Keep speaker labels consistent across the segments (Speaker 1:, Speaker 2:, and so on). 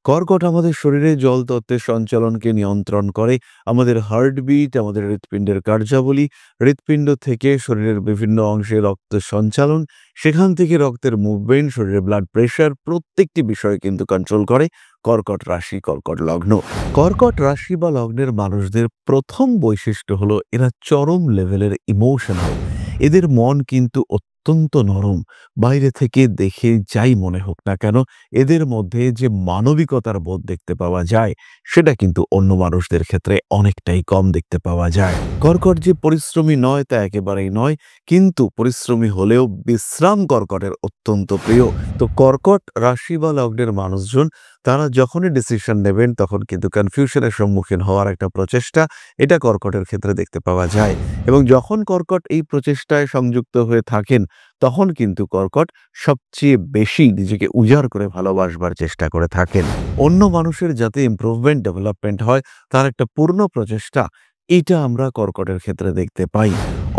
Speaker 1: কর্কট আমাদের শরীরে জল তত্ত্বের সঞ্চালনকে নিয়ন্ত্রণ করে। আমাদের হার্টবিট, আমাদের হৃৎপিণ্ডের কার্যাবলী, হৃৎপিণ্ড থেকে শরীরের বিভিন্ন অংশে রক্তের সঞ্চালন, সেখান থেকে রক্তের মুভমেন্ট, শরীরে ব্লাড প্রেশার প্রত্যেকটি বিষয় কিন্তু কন্ট্রোল করে কর্কট রাশি, কর্কট লগ্ন। কর্কট রাশি বা লগ্নের মানুষদের প্রথম বৈশিষ্ট্য হলো এরা চরম লেভেলের ইমোশনাল। এদের মন কিন্তু অত্যন্ত নরম। বাইরে থেকে দেখে যাই মনে হোক না কেন, এদের মধ্যে যে মানবিকতার বোধ দেখতে পাওয়া যায়, সেটা কিন্তু অন্য মানুষদের ক্ষেত্রে অনেকটাই কম দেখতে পাওয়া যায়। কর্কট যে পরিশ্রমী নয় তা একেবারেই নয়, কিন্তু পরিশ্রমী হলেও বিশ্রাম কর্কটের অত্যন্ত প্রিয়। তো কর্কট রাশি বা লগ্নের মানুষজন তারা যখনই ডিসিশন নেবেন তখন কিন্তু কনফিউশনের সম্মুখীন হওয়ার একটা প্রচেষ্টা এটা কর্কটের ক্ষেত্রে দেখতে পাওয়া যায়। এবং যখন কর্কট এই প্রচেষ্টায় সংযুক্ত হয়ে থাকেন তখন কিন্তু কর্কট সবচেয়ে বেশি নিজেকে উজাড় করে ভালোবাসবার চেষ্টা করে থাকেন। অন্য মানুষের যাতে ইমপ্রুভমেন্ট, ডেভেলপমেন্ট হয় তার একটা পূর্ণ প্রচেষ্টা এটা আমরা কর্কটের ক্ষেত্রে দেখতে পাই।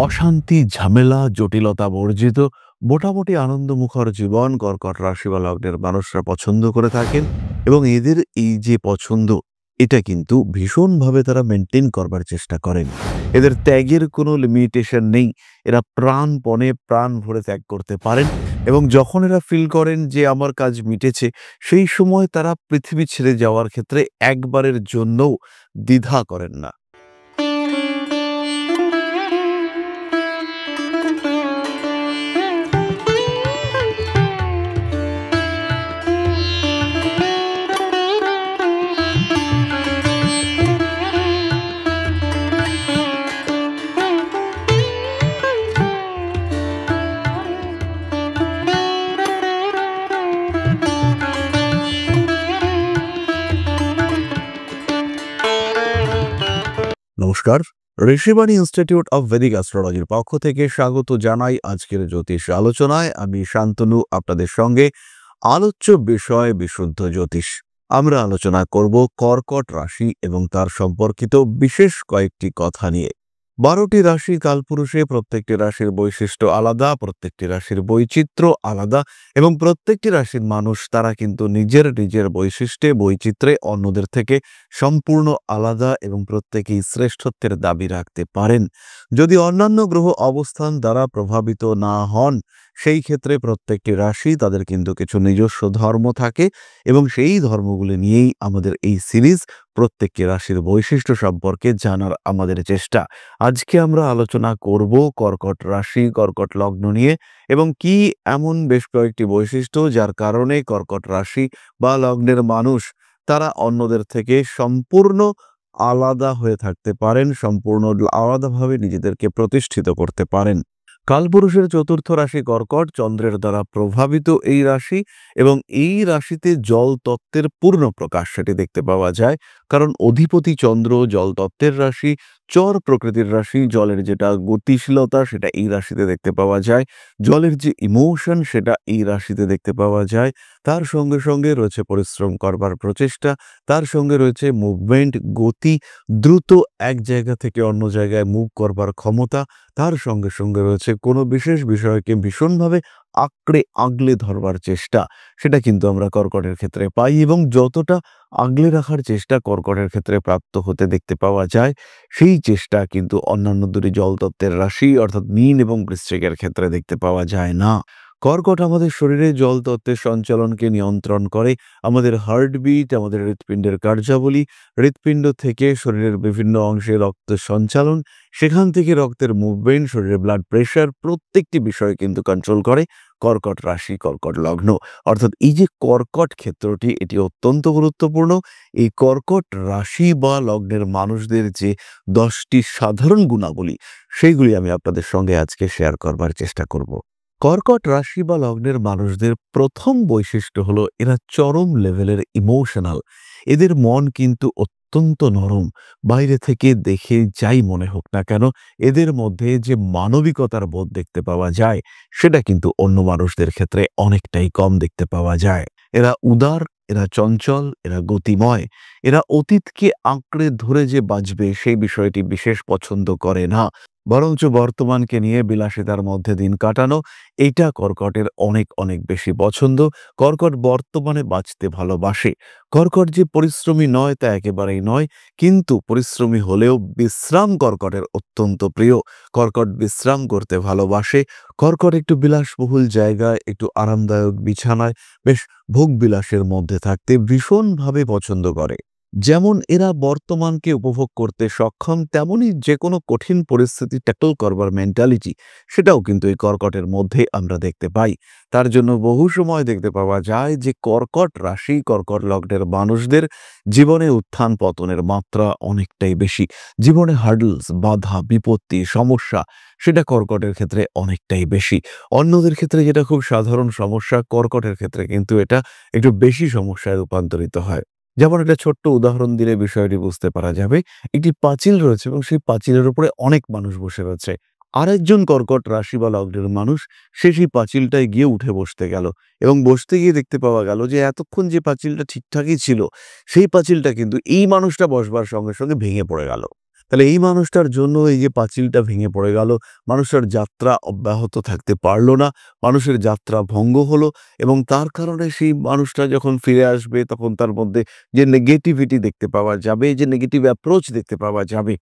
Speaker 1: অশান্তি, ঝামেলা, জটিলতা বর্জিত মোটামুটি আনন্দমুখর জীবন কর্কট রাশি বা লগ্নের মানুষরা পছন্দ করে থাকেন। এবং এদের এই যে পছন্দ এটা কিন্তু ভীষণভাবে তারা মেনটেন করবার চেষ্টা করেন। এদের ত্যাগের কোনো লিমিটেশন নেই। এরা প্রাণপণে প্রাণ ভরে ত্যাগ করতে পারেন এবং যখন এরা ফিল করেন যে আমার কাজ মিটেছে, সেই সময় তারা পৃথিবী ছেড়ে যাওয়ার ক্ষেত্রে একবারের জন্যও দ্বিধা করেন না। নমস্কার, ঋষিবাণী ইনস্টিটিউট অব ভেদিক অ্যাস্ট্রোলজির পক্ষ থেকে স্বাগত জানাই আজকের জ্যোতিষ আলোচনায়। আমি শান্তনু আপনাদের সঙ্গে। আলোচ্য বিষয় বিশুদ্ধ জ্যোতিষ। আমরা আলোচনা করব কর্কট রাশি এবং তার সম্পর্কিত বিশেষ কয়েকটি কথা নিয়ে। 12টি রাশি কালপুরুষে, প্রত্যেকটি রাশির বৈশিষ্ট্য আলাদা, প্রত্যেকটি রাশির বৈচিত্র্য আলাদা এবং প্রত্যেকটি রাশির মানুষ তারা কিন্তু নিজের নিজের বৈশিষ্ট্যে, বৈচিত্র্যে অন্যদের থেকে সম্পূর্ণ আলাদা এবং প্রত্যেকেই শ্রেষ্ঠত্বের দাবি রাখতে পারেন। যদি অন্যান্য গ্রহ অবস্থান দ্বারা প্রভাবিত না হন, সেই ক্ষেত্রে প্রত্যেকটি রাশি তাদের কিন্তু কিছু নিজস্ব ধর্ম থাকে এবং সেই ধর্মগুলি নিয়েই আমাদের এই সিরিজ প্রত্যেকটি রাশির বৈশিষ্ট্য সম্পর্কে জানার আমাদের চেষ্টা। আজকে আমরা আলোচনা করব কর্কট রাশি, কর্কট লগ্ন নিয়ে এবং কি এমন বেশ কয়েকটি বৈশিষ্ট্য যার কারণে কর্কট রাশি বা লগ্নের মানুষ তারা অন্যদের থেকে সম্পূর্ণ আলাদা হয়ে থাকতে পারেন, সম্পূর্ণ আলাদাভাবে নিজেদেরকে প্রতিষ্ঠিত করতে পারেন। কালপুরুষের চতুর্থ রাশি কর্কট, চন্দ্রের দ্বারা প্রভাবিত এই রাশি এবং এই রাশিতে জল তত্ত্বের পূর্ণ প্রকাশ সেটি দেখতে পাওয়া যায়। কারণ অধিপতি চন্দ্র জল তত্ত্বের রাশি, চর প্রকৃতির রাশি, জলের যেটা গতিশীলতা সেটা এই রাশিতে দেখতে পাওয়া যায়, জলের যে ইমোশন সেটা এই রাশিতে দেখতে পাওয়া যায়। তার সঙ্গে সঙ্গে রয়েছে পরিশ্রম করবার প্রচেষ্টা, তার সঙ্গে রয়েছে মুভমেন্ট, গতি, দ্রুত এক জায়গা থেকে অন্য জায়গায় মুভ করবার ক্ষমতা, তার সঙ্গে সঙ্গে রয়েছে কোনো বিশেষ বিষয়কে ভীষণভাবে আঁকড়ে আগলে ধরবার চেষ্টা, সেটা কিন্তু আমরা কর্কটের ক্ষেত্রে পাই এবং যতটা আগলে রাখার চেষ্টা কর্কটের ক্ষেত্রে প্রাপ্ত হতে দেখতে পাওয়া যায়, সেই চেষ্টা কিন্তু অন্যান্য দুটি জলতত্ত্বের রাশি অর্থাৎ মীন এবং বৃশ্চিকের ক্ষেত্রে দেখতে পাওয়া যায় না। কর্কট আমাদের শরীরে জল তত্ত্বের সঞ্চালনকে নিয়ন্ত্রণ করে। আমাদের হার্টবিট, আমাদের হৃৎপিণ্ডের কার্যাবলী, হৃৎপিণ্ড থেকে শরীরের বিভিন্ন অংশে রক্তের সঞ্চালন, সেখান থেকে রক্তের মুভমেন্ট, শরীরে ব্লাড প্রেশার প্রত্যেকটি বিষয় কিন্তু কন্ট্রোল করে কর্কট রাশি, কর্কট লগ্ন। অর্থাৎ এই যে কর্কট ক্ষেত্রটি এটি অত্যন্ত গুরুত্বপূর্ণ। এই কর্কট রাশি বা লগ্নের মানুষদের যে 10টি সাধারণ গুণাবলী সেইগুলি আমি আপনাদের সঙ্গে আজকে শেয়ার করবার চেষ্টা করব। কর্কট রাশি বা লগ্নের মানুষদের প্রথম বৈশিষ্ট্য হলো এরা চরম লেভেলের ইমোশনাল। এদের মন কিন্তু অত্যন্ত নরম। বাইরে থেকে দেখে যাই মনে হোক না কেন, এদের মধ্যে যে মানবিকতার বোধ দেখতে পাওয়া যায়, সেটা কিন্তু অন্য মানুষদের ক্ষেত্রে অনেকটাই কম দেখতে পাওয়া যায়। এরা উদার, এরা চঞ্চল, এরা গতিময়, এরা অতীতকে আঁকড়ে ধরে যে বাঁচবে সেই বিষয়টি বিশেষ পছন্দ করে না। বরঞ্চ বর্তমানকে নিয়ে বিলাসিতার মধ্যে দিন কাটানো, এইটা কর্কটের অনেক অনেক বেশি পছন্দ। কর্কট বর্তমানে বাঁচতে ভালোবাসে। কর্কট যে পরিশ্রমী নয় তা একেবারেই নয়, কিন্তু পরিশ্রমী হলেও বিশ্রাম কর্কটের অত্যন্ত প্রিয়। কর্কট বিশ্রাম করতে ভালোবাসে। কর্কট একটু বিলাসবহুল জায়গায়, একটু আরামদায়ক বিছানায়, বেশ ভোগবিলাসের মধ্যে থাকতে ভীষণভাবে পছন্দ করে। যেমন এরা বর্তমানকে উপভোগ করতে সক্ষম, তেমনি যে কোনো কঠিন পরিস্থিতি ট্যাকল করবার মেন্টালিটি, সেটাও কিন্তু এই কর্কটের মধ্যে আমরা দেখতে পাই। তার জন্য বহু সময় দেখতে পাওয়া যায় যে কর্কট রাশি, কর্কট লগ্নের মানুষদের জীবনে উত্থান পতনের মাত্রা অনেকটাই বেশি। জীবনে হার্ডলস, বাধা, বিপত্তি, সমস্যা, সেটা কর্কটের ক্ষেত্রে অনেকটাই বেশি। অন্যদের ক্ষেত্রে যেটা খুব সাধারণ সমস্যা, কর্কটের ক্ষেত্রে কিন্তু এটা একটু বেশি সমস্যায় রূপান্তরিত হয়। যেমন একটা ছোট্ট উদাহরণ দিলে বিষয়টি বুঝতে পারা যাবে। একটি পাঁচিল রয়েছে এবং সেই পাঁচিলের উপরে অনেক মানুষ বসে রয়েছে। আরেকজন কর্কট রাশি বা লগ্নের মানুষ সে সেই পাঁচিলটায় গিয়ে উঠে বসতে গেল এবং বসতে গিয়ে দেখতে পাওয়া গেল যে এতক্ষণ যে পাঁচিলটা ঠিকঠাকই ছিল, সেই পাঁচিলটা কিন্তু এই মানুষটা বসবার সঙ্গে সঙ্গে ভেঙে পড়ে গেল। তাহলে এই মানুষটার জন্য এই যে পাঁচিলটা ভেঙে পড়ে গেল, মানুষটার যাত্রা অব্যাহত থাকতে পারল না, মানুষের যাত্রা ভঙ্গ হলো এবং তার কারণে সেই মানুষটা যখন ফিরে আসবে তখন তার মধ্যে যে নেগেটিভিটি দেখতে পাওয়া যাবে, যে নেগেটিভ অ্যাপ্রোচ দেখতে পাওয়া যাবে,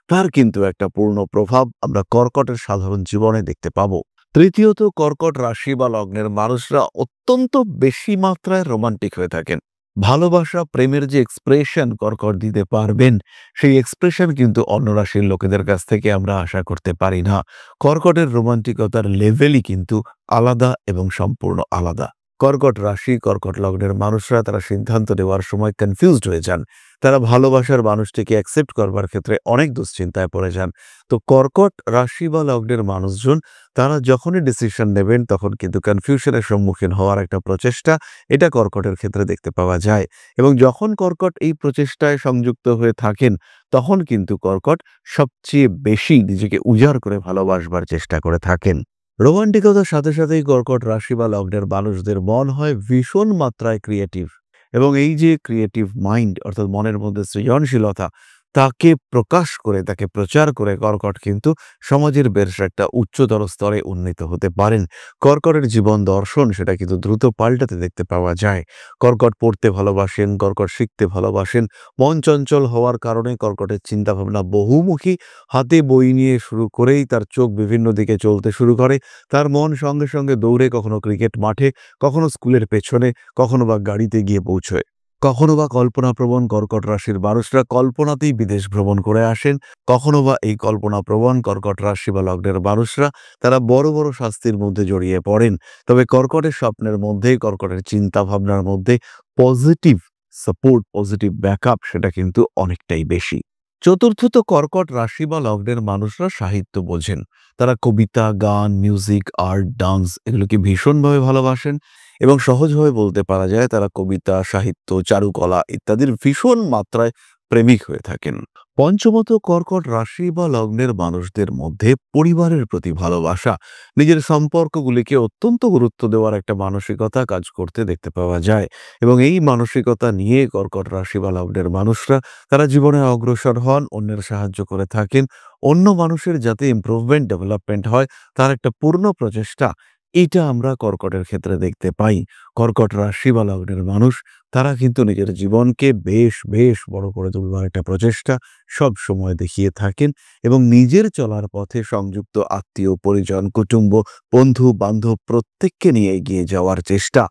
Speaker 1: তার কিন্তু একটা পূর্ণ প্রভাব আমরা কর্কটের সাধারণ জীবনে দেখতে পাবো। তৃতীয়ত, কর্কট রাশি বা লগ্নের মানুষরা অত্যন্ত বেশি মাত্রায় রোমান্টিক হয়ে থাকেন। ভালোবাসা, প্রেমের যে এক্সপ্রেশন কর্কট দিতে পারবেন, সেই এক্সপ্রেশন কিন্তু অন্য রাশির লোকেদের কাছ থেকে আমরা আশা করতে পারি না। কর্কটের রোমান্টিকতার লেভেলই কিন্তু আলাদা এবং সম্পূর্ণ আলাদা। কর্কট রাশি, কর্কট লগ্নের মানুষরা তারা সিদ্ধান্ত নেওয়ার সময় কনফিউজড হয়ে যান। তারা ভালোবাসার মানুষটিকে অ্যাকসেপ্ট করবার ক্ষেত্রে অনেক দুশ্চিন্তায় পড়ে যান। তো কর্কট রাশি বা লগ্নের মানুষজন তারা যখনই ডিসিশন নেবেন তখন কিন্তু কনফিউশনের সম্মুখীন হওয়ার একটা প্রচেষ্টা, এটা কর্কটের ক্ষেত্রে দেখতে পাওয়া যায়। এবং যখন কর্কট এই প্রচেষ্টায় সংযুক্ত হয়ে থাকেন, তখন কিন্তু কর্কট সবচেয়ে বেশি নিজেকে উজাড় করে ভালোবাসবার চেষ্টা করে থাকেন। রোমান্টিকতার সাথে সাথেই কর্কট রাশি বা লগ্নের মানুষদের মন হয় ভীষণ মাত্রায় ক্রিয়েটিভ এবং এই যে ক্রিয়েটিভ মাইন্ড অর্থাৎ মনের মধ্যে সৃজনশীলতা, তাকে প্রকাশ করে, তাকে প্রচার করে কর্কট কিন্তু সমাজের বেশ একটা উচ্চতর স্তরে উন্নীত হতে পারেন। কর্কটের জীবন দর্শন সেটা কিন্তু দ্রুত পাল্টাতে দেখতে পাওয়া যায়। কর্কট পড়তে ভালোবাসেন, কর্কট শিখতে ভালোবাসেন। মন চঞ্চল হওয়ার কারণে কর্কটের চিন্তাভাবনা বহুমুখী। হাতে বই নিয়ে শুরু করেই তার চোখ বিভিন্ন দিকে চলতে শুরু করে। তার মন সঙ্গে সঙ্গে দৌড়ে কখনো ক্রিকেট মাঠে, কখনো স্কুলের পেছনে, কখনো বা গাড়িতে গিয়ে পৌঁছয়। কখনো বা কল্পনাপ্রবণ কর্কট রাশির মানুষরা কল্পনাতেই বিদেশ ভ্রমণ করে আসেন। কখনো বা এই কল্পনাপ্রবণ কর্কট রাশি বা লগ্নের মানুষরা তারা বড় বড় শাস্তির মধ্যে জড়িয়ে পড়েন। তবে কর্কটের স্বপ্নের মধ্যে, কর্কটের চিন্তা ভাবনার মধ্যে পজিটিভ সাপোর্ট, পজিটিভ ব্যাকআপ সেটা কিন্তু অনেকটাই বেশি। চতুর্থত, কর্কট রাশি বা লগ্নের মানুষরা সাহিত্য বোঝেন। তারা কবিতা, গান, মিউজিক, আর্ট, ডান্স এগুলোকে ভীষণভাবে ভালোবাসেন এবং সহজভাবে বলতে পারা যায় তারা কবিতা, সাহিত্য, চারুকলা ইত্যাদির ভীষণ মাত্রায় প্রেমিক হয়ে থাকেন। পঞ্চমত, কর্কট রাশি বা লগ্নের মানুষদের মধ্যে পরিবারের প্রতি ভালোবাসা, নিজের সম্পর্কগুলিকে অত্যন্ত গুরুত্ব দেওয়ার একটা মানসিকতা কাজ করতে দেখতে পাওয়া যায় এবং এই মানসিকতা নিয়ে কর্কট রাশি বা লগ্নের মানুষরা তারা জীবনে অগ্রসর হন, অন্যের সাহায্য করে থাকেন। অন্য মানুষের যাতে ইমপ্রুভমেন্ট, ডেভেলপমেন্ট হয় তার একটা পূর্ণ প্রচেষ্টা, এটা আমরা কর্কটের ক্ষেত্রে দেখতে পাই। কর্কট রাশি বা লগ্নের মানুষ তারা কিন্তু নিজের জীবনকে বেশ বেশ বড় করে তুলবার একটা প্রচেষ্টা সব সময় দেখিয়ে থাকেন এবং নিজের চলার পথে সংযুক্ত আত্মীয়, পরিজন, কুটুম্ব, বন্ধু, বান্ধব প্রত্যেককে নিয়ে এগিয়ে যাওয়ার চেষ্টা,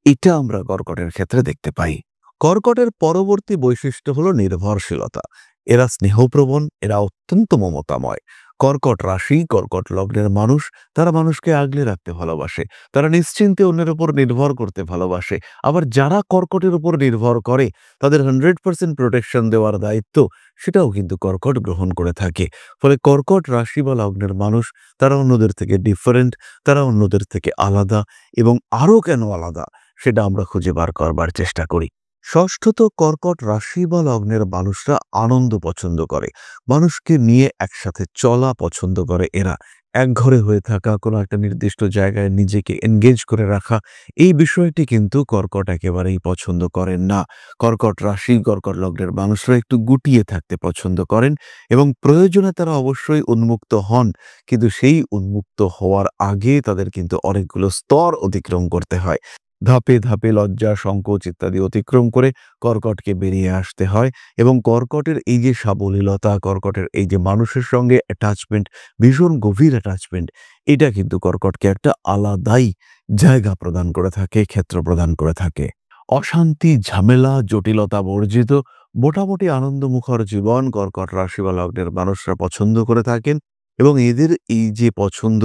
Speaker 1: এটা আমরা কর্কটের ক্ষেত্রে দেখতে পাই। কর্কটের পরবর্তী বৈশিষ্ট্য হলো নির্ভরশীলতা। এরা স্নেহপ্রবণ, এরা অত্যন্ত মমতাময়। কর্কট রাশি, কর্কট লগ্নের মানুষ তারা মানুষকে আগলে রাখতে ভালোবাসে। তারা নিশ্চিন্তে অন্যের উপর নির্ভর করতে ভালোবাসে। আবার যারা কর্কটের উপর নির্ভর করে তাদের 100% প্রোটেকশন দেওয়ার দায়িত্ব সেটাও কিন্তু কর্কট গ্রহণ করে থাকে। ফলে কর্কট রাশি বা লগ্নের মানুষ তারা অন্যদের থেকে ডিফারেন্ট, তারা অন্যদের থেকে আলাদা এবং আরও কেন আলাদা সেটা আমরা খুঁজে বার করবার চেষ্টা করি। ষষ্ঠত, কর্কট রাশি বা লগ্নের মানুষরা আনন্দ পছন্দ করে। মানুষকে নিয়ে একসাথে চলা পছন্দ করে এরা। একঘরে হয়ে থাকা, কোনো একটা নির্দিষ্ট জায়গায় নিজেকে এনগেজ করে রাখা, এই বিষয়টি কিন্তু কর্কট একেবারেই পছন্দ করেন না। কর্কট রাশি, কর্কট লগ্নের মানুষরা একটু গুটিয়ে থাকতে পছন্দ করেন এবং প্রয়োজনে তারা অবশ্যই উন্মুক্ত হন। কিন্তু সেই উন্মুক্ত হওয়ার আগে তাদের কিন্তু অনেকগুলো স্তর অতিক্রম করতে হয়। ধাপে ধাপে লজ্জা, সংকোচ ইত্যাদি অতিক্রম করে কর্কটকে বেরিয়ে আসতে হয় এবং কর্কটের এই যে সাবলীলতা, কর্কটের এই যে মানুষের সঙ্গে অ্যাটাচমেন্ট, ভীষণ গভীর অ্যাটাচমেন্ট, এটা কিন্তু কর্কটকে একটা আলাদাই জায়গা প্রদান করে থাকে, ক্ষেত্র প্রদান করে থাকে। অশান্তি, ঝামেলা, জটিলতা বর্জিত মোটামুটি আনন্দমুখর জীবন কর্কট রাশি বা লগ্নের মানুষরা পছন্দ করে থাকেন এবং এদের এই যে পছন্দ,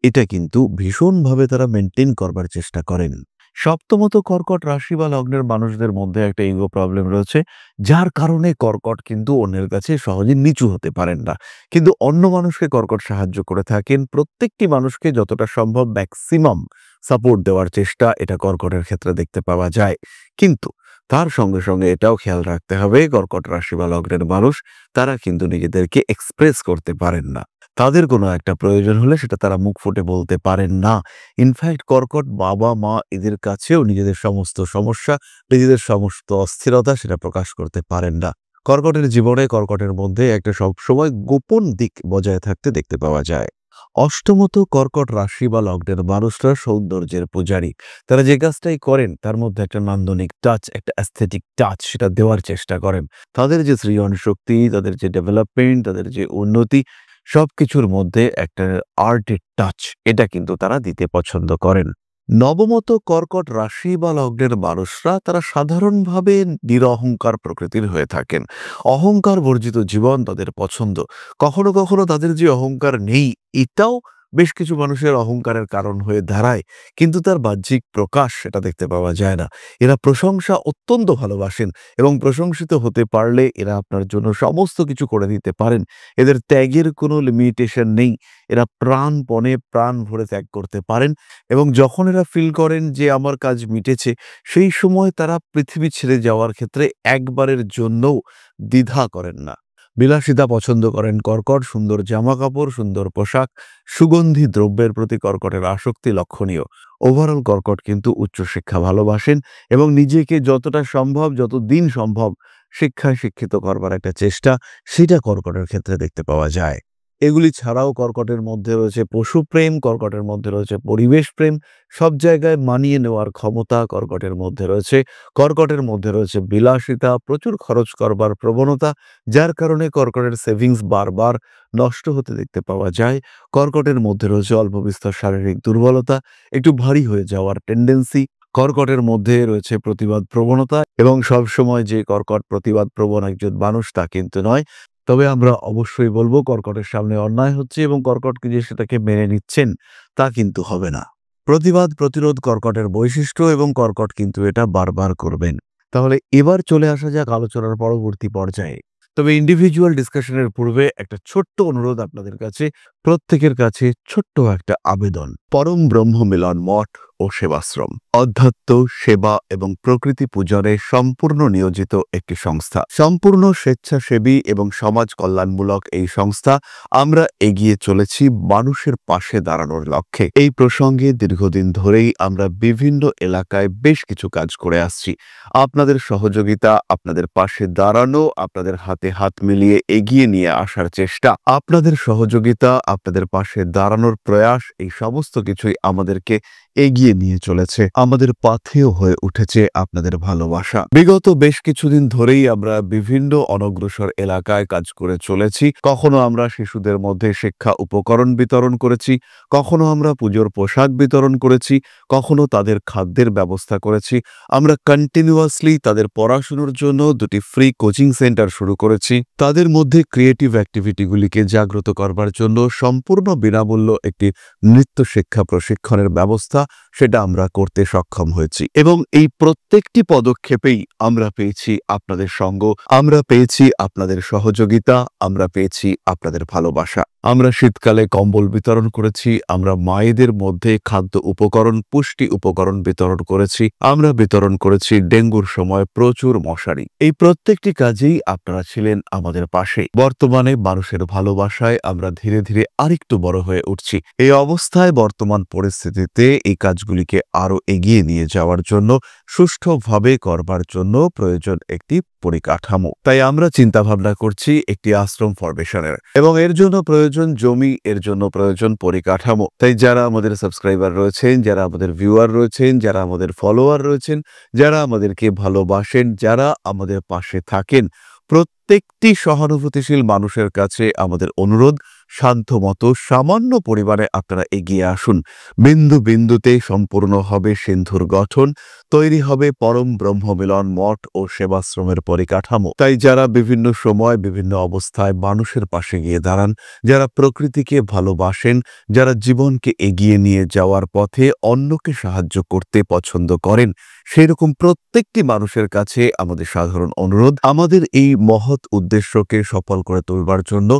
Speaker 1: এটা কিন্তু ভীষণভাবে তারা মেনটেন করবার চেষ্টা করেন। সপ্তমত, কর্কট রাশি বা লগ্নের মানুষদের মধ্যে একটা ইগো প্রবলেম রয়েছে, যার কারণে কর্কট কিন্তু অন্যের কাছে সহজে নিচু হতে পারেন না। কিন্তু অন্য মানুষকে কর্কট সাহায্য করে থাকেন। প্রত্যেকটি মানুষকে যতটা সম্ভব ম্যাক্সিমাম সাপোর্ট দেওয়ার চেষ্টা এটা কর্কটের ক্ষেত্রে দেখতে পাওয়া যায়। কিন্তু তার সঙ্গে সঙ্গে এটাও খেয়াল রাখতে হবে, কর্কট রাশি বা লগ্নের মানুষ তারা কিন্তু নিজেদেরকে এক্সপ্রেস করতে পারেন না। তাদের কোনো একটা প্রয়োজন হলে সেটা তারা মুখ ফুটে বলতে পারেন না। ইনফ্যাক্ট কর্কট বাবা-মা এদের কাছেও নিজেদের সমস্ত সমস্যা, নিজেদের সমস্ত অস্থিরতা সেটা প্রকাশ করতে পারেন না। কর্কটের জীবনে, কর্কটের মধ্যে একটা সবসময় গোপন দিক বজায় থাকতে দেখতে পাওয়া যায়। অষ্টমত, কর্কট রাশি বা লগ্নের মানুষরা সৌন্দর্যের পূজারী। তারা যে কাজটাই করেন তার মধ্যে একটা নান্দনিক টাচ, একটা অ্যাস্থেটিক টাচ সেটা দেওয়ার চেষ্টা করেন। তাদের যে সৃজন শক্তি, তাদের যে ডেভেলপমেন্ট, তাদের যে উন্নতি, সবকিছুর মধ্যে একটা আর্টের টাচ এটা কিন্তু তারা দিতে পছন্দ করেন। নবমত, কর্কট রাশি বা লগ্নের মানুষরা তারা সাধারণভাবে নিরহংকার প্রকৃতির হয়ে থাকেন। অহংকার বর্জিত জীবন তাদের পছন্দ। কখনো কখনো তাদের যে অহংকার নেই, এটাও বেশ কিছু মানুষের অহংকারের কারণ হয়ে দাঁড়ায়, কিন্তু তার বাহ্যিক প্রকাশ সেটা দেখতে পাওয়া যায় না। এরা প্রশংসা অত্যন্ত ভালোবাসেন এবং প্রশংসিত হতে পারলে এরা আপনার জন্য সমস্ত কিছু করে দিতে পারেন। এদের ত্যাগের কোনো লিমিটেশন নেই। এরা প্রাণপণে প্রাণ ভরে ত্যাগ করতে পারেন এবং যখন এরা ফিল করেন যে আমার কাজ মিটেছে, সেই সময় তারা পৃথিবী ছেড়ে যাওয়ার ক্ষেত্রে একবারের জন্যও দ্বিধা করেন না। বিলাসিতা পছন্দ করেন কর্কট, সুন্দর জামাকাপড়, সুন্দর পোশাক, সুগন্ধি দ্রব্যের প্রতি কর্কটের আসক্তি লক্ষণীয়। ওভারঅল কর্কট কিন্তু উচ্চশিক্ষা ভালোবাসেন এবং নিজেকে যতটা সম্ভব, যতদিন সম্ভব শিক্ষায় শিক্ষিত করবার একটা চেষ্টা, সেটা কর্কটের ক্ষেত্রে দেখতে পাওয়া যায়। এগুলি ছাড়াও কর্কটের মধ্যে রয়েছে পশুপ্রেম, কর্কটের মধ্যে রয়েছে পরিবেশ প্রেম, সব জায়গায় মানিয়ে নেওয়ার ক্ষমতা কর্কটের মধ্যে রয়েছে। কর্কটের মধ্যে রয়েছে বিলাসিতা, প্রচুর খরচ করবার প্রবণতা, যার কারণে কর্কটের সেভিংস বারবার নষ্ট হতে দেখতে পাওয়া যায়। কর্কটের মধ্যে রয়েছে অল্প বিস্তর শারীরিক দুর্বলতা, একটু ভারী হয়ে যাওয়ার টেন্ডেন্সি। কর্কটের মধ্যে রয়েছে প্রতিবাদ প্রবণতা এবং সবসময় যে কর্কট প্রতিবাদ প্রবণ একজন মানুষ তা কিন্তু নয়। তবে আমরা অবশ্যই বলব, কর্কটের সামনে অন্যায় হচ্ছে এবং কর্কটকে যে সেটাকে মেনে নিচ্ছেন তা কিন্তু হবে না। প্রতিবাদ প্রতিরোধ কর্কটের বৈশিষ্ট্য এবং কর্কট কিন্তু এটা বারবার করবেন। তাহলে এবার চলে আসা যাক আলোচনার পরবর্তী পর্যায়ে। তবে ইন্ডিভিজুয়াল ডিসকাশনের পূর্বে একটা ছোট্ট অনুরোধ আপনাদের কাছে, প্রত্যেকের কাছে ছোট্ট একটা আবেদন। পরম ব্রহ্ম মিলন মঠ ও সেবাশ্রম অধ্যাত্ম, সেবা এবং প্রকৃতি পূজনে সম্পূর্ণ নিয়োজিত একটি সংস্থা। সম্পূর্ণ স্বেচ্ছাসেবী এবং সমাজ কল্যাণমূলক এই সংস্থা। আমরা এগিয়ে চলেছি মানুষের পাশে দাঁড়ানোর লক্ষ্যে। এই প্রসঙ্গে দীর্ঘদিন ধরেই আমরা বিভিন্ন এলাকায় বেশ কিছু কাজ করে আসছি। আপনাদের সহযোগিতা, আপনাদের পাশে দাঁড়ানো, আপনাদের হাতে হাত মিলিয়ে এগিয়ে নিয়ে আসার চেষ্টা, আপনাদের সহযোগিতা, আপনাদের পাশে দাঁড়ানোর প্রয়াস, এই সমস্ত কিছুই আমাদেরকে এগিয়ে নিয়ে চলেছে। আমাদের পাথেয় হয়ে উঠেছে আপনাদের ভালোবাসা। বিগত বেশ কিছুদিন ধরেই আমরা বিভিন্ন অনগ্রসর এলাকায় কাজ করে চলেছি। কখনো আমরা শিশুদের মধ্যে শিক্ষা উপকরণ বিতরণ করেছি, কখনো আমরা পুজোর পোশাক বিতরণ করেছি, কখনো তাদের খাদ্যের ব্যবস্থা করেছি। আমরা কন্টিনিউয়াসলি তাদের পড়াশোনার জন্য 2টি ফ্রি কোচিং সেন্টার শুরু করেছি। তাদের মধ্যে ক্রিয়েটিভ অ্যাক্টিভিটিগুলিকে জাগ্রত করবার জন্য সম্পূর্ণ বিনামূল্য একটি নৃত্য শিক্ষা প্রশিক্ষণের ব্যবস্থা কথা সেটা আমরা করতে সক্ষম হয়েছি এবং এই প্রত্যেকটি পদক্ষেপেই আমরা পেয়েছি আপনাদের সঙ্গ, আমরা পেয়েছি আপনাদের সহযোগিতা, আমরা পেয়েছি আপনাদের ভালোবাসা। আমরা শীতকালে কম্বল বিতরণ করেছি, আমরা মায়েদের মধ্যে খাদ্য উপকরণ, পুষ্টি উপকরণ বিতরণ করেছি, আমরা বিতরণ করেছি ডেঙ্গুর সময় প্রচুর মশারি। এই প্রত্যেকটি কাজেই আপনারা ছিলেন আমাদের পাশে। বর্তমানে মানুষের ভালোবাসায় আমরা ধীরে ধীরে আরেকটু বড় হয়ে উঠছি। এই অবস্থায় বর্তমান পরিস্থিতিতে এই কাজগুলিকে আরো এগিয়ে নিয়ে যাওয়ার জন্য, সুষ্ঠুভাবে করবার জন্য প্রয়োজন একটি পরিকাঠামো। তাই আমরা চিন্তা ভাবনা করছি একটি আশ্রম ফরমেশনের, এবং এর জন্য প্রয়োজন জমি, এর জন্য প্রয়োজন পরিকাঠামো। তাই যারা আমাদের সাবস্ক্রাইবার রয়েছেন, যারা আমাদের ভিউয়ার রয়েছেন, যারা আমাদের ফলোয়ার রয়েছেন, যারা আমাদেরকে ভালোবাসেন, যারা আমাদের পাশে থাকেন, প্রত্যেকটি সহানুভূতিশীল মানুষের কাছে আমাদের অনুরোধ, সাধ্যমতো সামান্য পরিমাণে আপনারা এগিয়ে আসুন। বিন্দু বিন্দুতে সম্পূর্ণ হবে সিন্ধুর গঠন, তৈরি হবে পরম ব্রহ্মমিলন মঠ ও সেবাশ্রমের পরিকাঠামো। তাই যারা বিভিন্ন সময় বিভিন্ন অবস্থায় মানুষের পাশে গিয়ে দাঁড়ান, যারা প্রকৃতিকে ভালোবাসেন, যারা জীবনকে এগিয়ে নিয়ে যাওয়ার পথে অন্যকে সাহায্য করতে পছন্দ করেন, সেরকম প্রত্যেকটি মানুষের কাছে আমাদের সাধারণ অনুরোধ, আমাদের এই মহৎ উদ্দেশ্যকে সফল করে তুলবার জন্য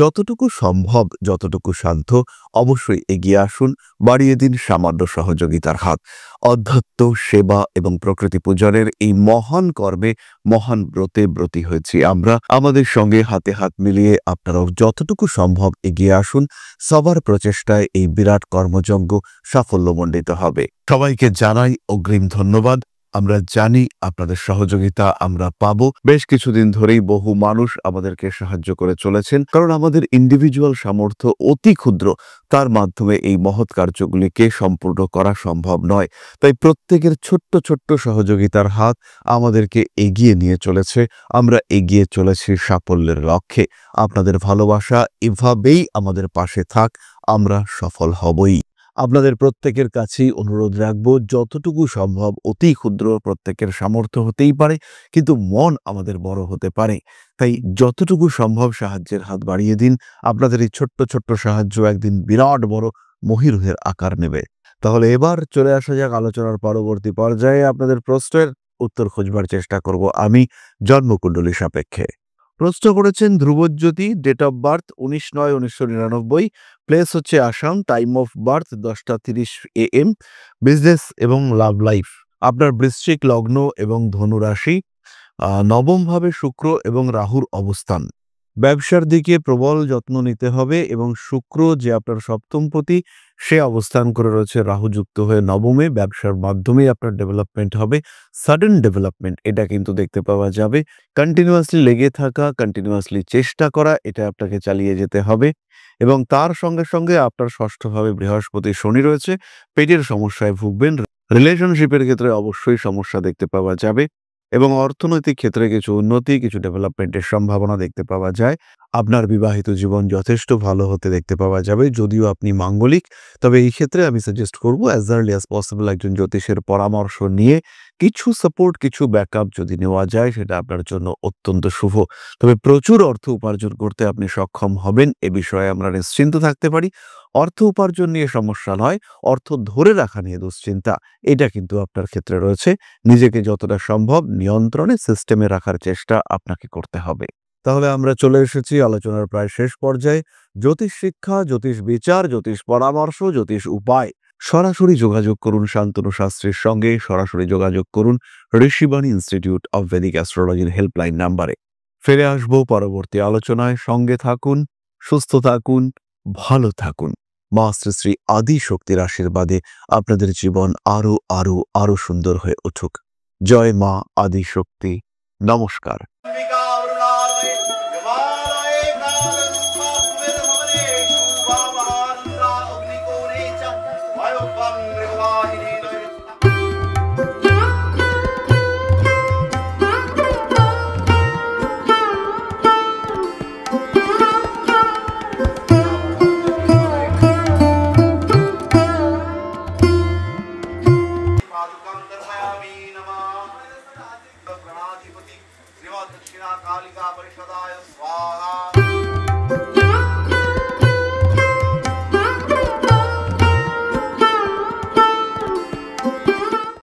Speaker 1: যতটুকু সম্ভব, যতটুকু সাধ্য, অবশ্যই এগিয়ে আসুন, বাড়িয়ে দিন সামান্য সহযোগিতার হাত। অধ্যাত্ম, সেবা এবং প্রকৃতি পূজনের এই মহান কর্মে, মহান ব্রতে ব্রতী হয়েছি আমরা। আমাদের সঙ্গে হাতে হাত মিলিয়ে আপনারাও যতটুকু সম্ভব এগিয়ে আসুন। সবার প্রচেষ্টায় এই বিরাট কর্মযজ্ঞ সাফল্যমণ্ডিত হবে। সবাইকে জানাই অগ্রিম ধন্যবাদ। আমরা জানি আপনাদের সহযোগিতা আমরা পাবো। বেশ কিছুদিন ধরেই বহু মানুষ আমাদেরকে সাহায্য করে চলেছেন, কারণ আমাদের ইন্ডিভিজুয়াল সামর্থ্য অতি ক্ষুদ্র, তার মাধ্যমে এই মহৎ কার্যগুলিকে সম্পূর্ণ করা সম্ভব নয়। তাই প্রত্যেকের ছোট্ট ছোট্ট সহযোগিতার হাত আমাদেরকে এগিয়ে নিয়ে চলেছে। আমরা এগিয়ে চলেছি সাফল্যের লক্ষ্যে। আপনাদের ভালোবাসা এভাবেই আমাদের পাশে থাক, আমরা সফল হবই। আপনাদের প্রত্যেকের কাছেই অনুরোধ রাখবো, যতটুকু সম্ভব, অতি ক্ষুদ্র, প্রত্যেকের সামর্থ্য হতেই পারে, কিন্তু মন আমাদের বড় হতে পারে। তাই যতটুকু সম্ভব সাহায্যের হাত বাড়িয়ে দিন। আপনাদের এই ছোট্ট ছোট্ট সাহায্য একদিন বিরাট বড় মহীরুহের আকার নেবে। তাহলে এবার চলে আসা যাক আলোচনার পরবর্তী পর্যায়ে। আপনাদের প্রশ্নের উত্তর খুঁজবার চেষ্টা করব আমি জন্মকুণ্ডলী সাপেক্ষে। প্রশ্ন করেছেন Dhrubajyoti, date of birth 19/9/1999, place হচ্ছে Assam, time of birth 10:30 AM, business এবং লাভ লাইফ। আপনার বৃশ্চিক লগ্ন এবং ধনু রাশি, নবম ভাবে শুক্র এবং রাহুর অবস্থান। ব্যবসার দিকে প্রবল যত্ন নিতে হবে এবং শুক্র যে আপনার সপ্তমপতি, সে অবস্থান করে রয়েছে রাহু যুক্ত হয়ে নবমে। ব্যবসার মাধ্যমে আপনার ডেভেলপমেন্ট হবে, সাডেন ডেভেলপমেন্ট, এটা কিন্তু দেখতে পাওয়া যাবে। কন্টিনিউয়াসলি লেগে থাকা, কন্টিনিউয়াসলি চেষ্টা করা, এটা আপনাকে চালিয়ে যেতে হবে। এবং তার সঙ্গে সঙ্গে আপনার ষষ্ঠভাবে বৃহস্পতি শনি রয়েছে, পেটের সমস্যায় ভুগবেন। রিলেশনশিপের ক্ষেত্রে অবশ্যই সমস্যা দেখতে পাওয়া যাবে এবং অর্থনৈতিক ক্ষেত্রে কিছু উন্নতি, কিছু ডেভেলপমেন্টের সম্ভাবনা দেখতে পাওয়া যায়। আপনার বিবাহিত জীবন যথেষ্ট ভালো হতে দেখতে পাওয়া যাবে। যদিও আপনি মাঙ্গলিক, তবে এই ক্ষেত্রে আমি সাজেস্ট করব অ্যাজ আর্লি অ্যাজ পসিবল একজন জ্যোতিষের পরামর্শ নিয়ে কিছু সাপোর্ট, কিছু ব্যাকআপ যদি নেওয়া যায়, সেটা আপনার জন্য অত্যন্ত শুভ। তবে প্রচুর অর্থ উপার্জন করতে আপনি সক্ষম হবেন, এ বিষয়ে আমরা নিশ্চিন্ত থাকতে পারি। অর্থ উপার্জন নিয়ে সমস্যা নয়, অর্থ ধরে রাখা নিয়ে দুশ্চিন্তা, এটা কিন্তু আপনার ক্ষেত্রে রয়েছে। নিজেকে যতটা সম্ভব নিয়ন্ত্রণে, সিস্টেমে রাখার চেষ্টা আপনাকে করতে হবে। তাহলে আমরা চলে এসেছি আলোচনার প্রায় শেষ পর্যায়ে। জ্যোতিষ শিক্ষা, জ্যোতিষ বিচার, জ্যোতিষ পরামর্শ, জ্যোতিষ উপায়, সরাসরি যোগাযোগ করুন শান্তনু শাস্ত্রীর সঙ্গে, সরাসরি যোগাযোগ করুন Rishibani institute of Vedic অ্যাস্ট্রোলজির helpline নাম্বারে। ফিরে আসবো পরবর্তী আলোচনায়। সঙ্গে থাকুন, সুস্থ থাকুন, ভালো থাকুন। মা শ্রী শ্রী আদি শক্তির আশীর্বাদে আপনাদের জীবন আরো আরো আরো সুন্দর হয়ে উঠুক। জয় মা আদি শক্তি। নমস্কার।
Speaker 2: दक्षिणा कालिका परिषदाय स्वाहा।